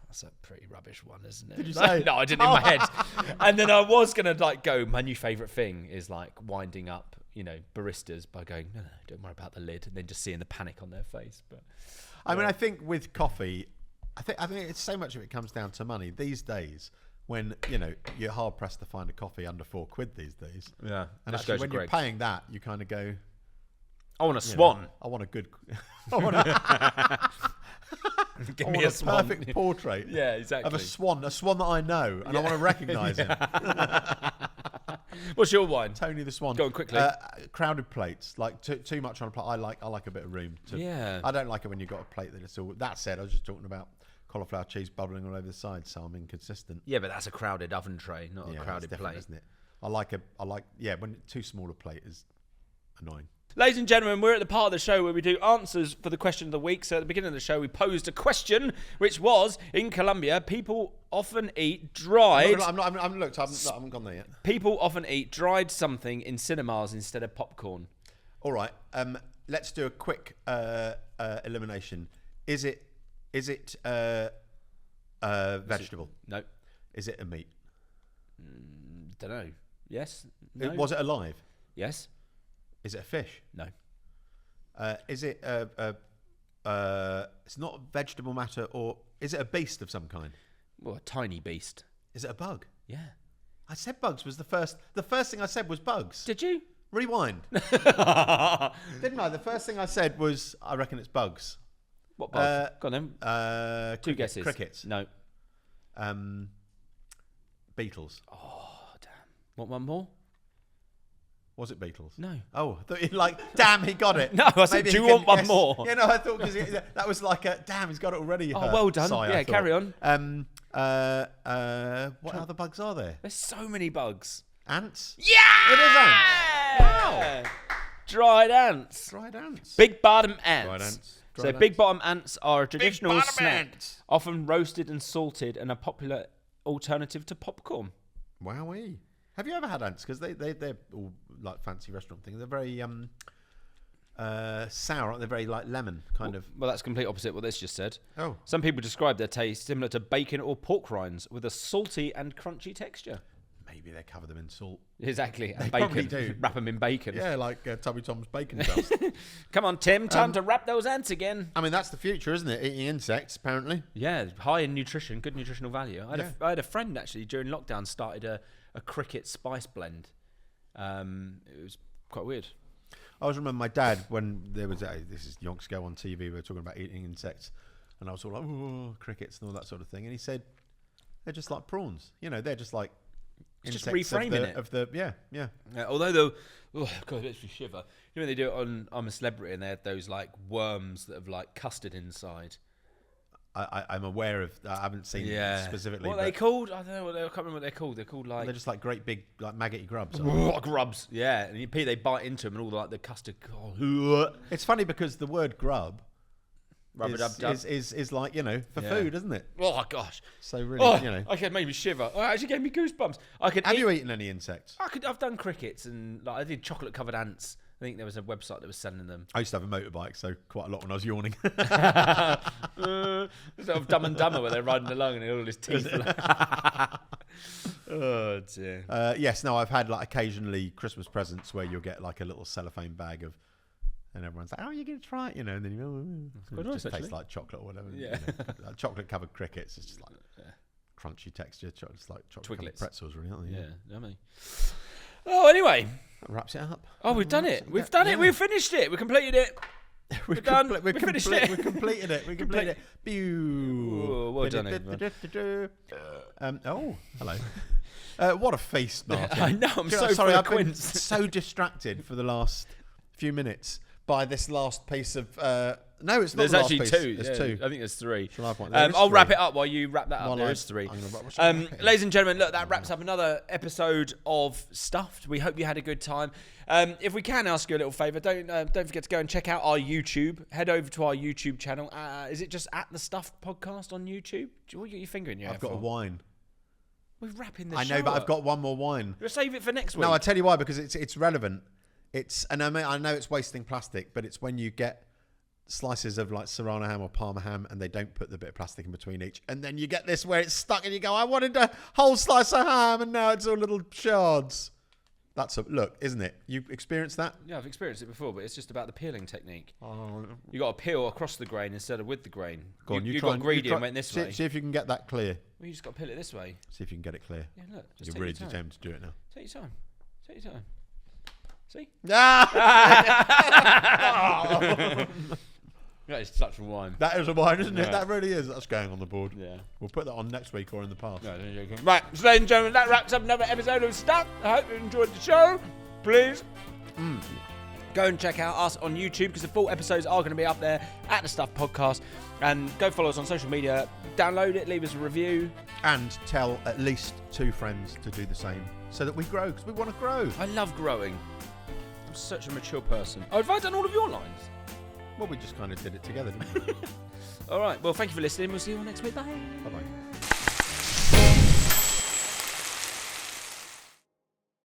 that's a pretty rubbish one, isn't it? Did you say? No, I didn't in my head. And then I was gonna like go. My new favourite thing is like winding up, baristas by going, no, don't worry about the lid, and then just seeing the panic on their face. But I mean, I think with coffee, I think it's so much of it comes down to money these days. When you're hard pressed to find a coffee under £4 these days. Yeah, and actually when you're paying that, you kind of go, I want a swan. I want a good. Give me a swan. Perfect portrait. Yeah, exactly. Of a swan that I know, and I want to recognise him. What's your wine? Tony the Swan. Go on quickly. Crowded plates, like too much on a plate. I like a bit of room. I don't like it when you've got a plate that it's all. That said, I was just talking about cauliflower cheese bubbling all over the side, so I'm inconsistent. Yeah, but that's a crowded oven tray, not a crowded plate, isn't it? When too small a plate is annoying. Ladies and gentlemen, we're at the part of the show where we do answers for the question of the week. So at the beginning of the show, we posed a question, which was, in Colombia, people often eat dried... I haven't gone there yet. People often eat dried something in cinemas instead of popcorn. All right, let's do a quick elimination. Is it vegetable? No. Is it a meat? Don't know. Yes? No? Was it alive? Yes. Is it a fish? No. Is it it's not vegetable matter, or is it a beast of some kind? Well, a tiny beast. Is it a bug? Yeah. I said bugs was the first thing I said was bugs. Did you? Rewind. Didn't I? The first thing I said was, I reckon it's bugs. What bug? Go on then. Two guesses. Crickets. No. Beetles. Oh, damn. Want one more? Was it beetles? No. Oh, I thought damn, he got it. No, I said, do you want one more? Yeah, no, I thought because that was like damn, he's got it already. Oh, well done. Yeah, carry on. What other bugs are there? There's so many bugs. Ants? Yeah! It is ants. Wow. Dried ants. Dried ants. Big bottom ants. Dried ants. So big bottom ants are a traditional snack, often roasted and salted, and a popular alternative to popcorn. Wowee. Have you ever had ants? Because they're all like fancy restaurant things. They're very sour, aren't they? Very like lemon kind of. Well, that's complete opposite what this just said. Oh. Some people describe their taste similar to bacon or pork rinds with a salty and crunchy texture. Maybe they cover them in salt. Exactly. And They bacon. probably do. Wrap them in bacon. Yeah, like Tubby Tom's bacon dust. Come on, Tim. Time to wrap those ants again. I mean, that's the future, isn't it? Eating insects, apparently. Yeah, high in nutrition, good nutritional value. I had a friend, actually, during lockdown, started a cricket spice blend. It was quite weird. I always remember my dad when there was this is yonks go on TV. We were talking about eating insects, and I was all like, "Oh, crickets and all that sort of thing." And he said, "They're just like prawns. You know, they're just like It's just insects reframing yeah. Although though, oh god, it makes me shiver. You know when they do it on I'm a Celebrity, and they have those like worms that have like custard inside. I'm aware of. I haven't seen specifically. What are they called? I don't know. I can't remember what they're called. They're called like they're just like great big like maggoty grubs. grubs. Yeah, and they bite into them, and all the custard. It's funny because the word grub Rub-a-dub-dub. is like, you know, for food, isn't it? Oh gosh. So really, you know. It made me shiver. Oh, it actually gave me goosebumps. Have you eaten any insects? I've done crickets, and like I did chocolate covered ants. I think there was a website that was selling them. I used to have a motorbike, so quite a lot when I was yawning. Sort of Dumb and Dumber where they're riding along and all his teeth. Oh dear. Yes, no, I've had like occasionally Christmas presents where you'll get like a little cellophane bag of, and everyone's like, "Oh, you're gonna try it," you know, and then it nice, just tastes actually. like chocolate or whatever. Yeah. You know, like chocolate covered crickets. It's just like crunchy texture. It's like chocolate covered pretzels, really, aren't they? Yeah, yummy. Oh, anyway. That wraps it up. Oh, we've done it. We've done it. We've finished it. We completed it. We're done. We finished it. We completed it. We completed it. Oh, well done, everyone. Oh, hello. What a feast, Martyn. I know. I'm so sorry. I've been quince. so distracted for the last few minutes by this last piece of. No, it's not. There's the last actually piece. two. There's two. I think there's three. Shall I point? There is I'll three. wrap it up while you wrap that up. While There I- is three. I'm gonna wrap it. Ladies and gentlemen, look, that wraps up another episode of Stuffed. We hope you had a good time. If we can ask you a little favour, don't forget to go and check out our YouTube. Head over to our YouTube channel. Is it just at the Stuffed podcast on YouTube? What you got your finger in your I've got a wine. We're wrapping the I show know, but up. I've got one more wine. We'll save it for next week. No, I tell you why, because it's relevant. And I know it's wasting plastic, but it's when you get slices of like Serrano ham or Parma ham and they don't put the bit of plastic in between each, and then you get this where it's stuck and you go, I wanted a whole slice of ham and now it's all little shards. That's a look, isn't it? You experienced that? Yeah, I've experienced it before, but it's just about the peeling technique. Oh. You got to peel across the grain instead of with the grain. Go on, you try got greedy and went this way. See if you can get that clear. Well, you just got to peel it this way. See if you can get it clear. Yeah, look. Just You're take really your time. determined to do it now. Take your time. Take your time. See? That is such a wine. That is a wine, isn't it? Yeah. That really is. That's going on the board. Yeah. We'll put that on next week or in the past. No, don't joking. Right, so ladies and gentlemen, that wraps up another episode of Stuff. I hope you enjoyed the show. Please go and check out us on YouTube because the full episodes are going to be up there at the Stuff Podcast. And go follow us on social media. Download it, leave us a review. And tell at least 2 friends to do the same so that we grow, because we want to grow. I love growing. I'm such a mature person. Oh, have I done all of your lines? Well, we just kind of did it together, didn't we? All right. Well, thank you for listening. We'll see you all next week. Bye. Bye-bye.